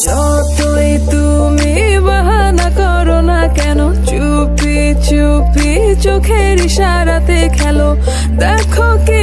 যতই তুমি বাহানা করো না কেন, চুপি চুপি চোখের ইশারাতে খেলো, দেখো কি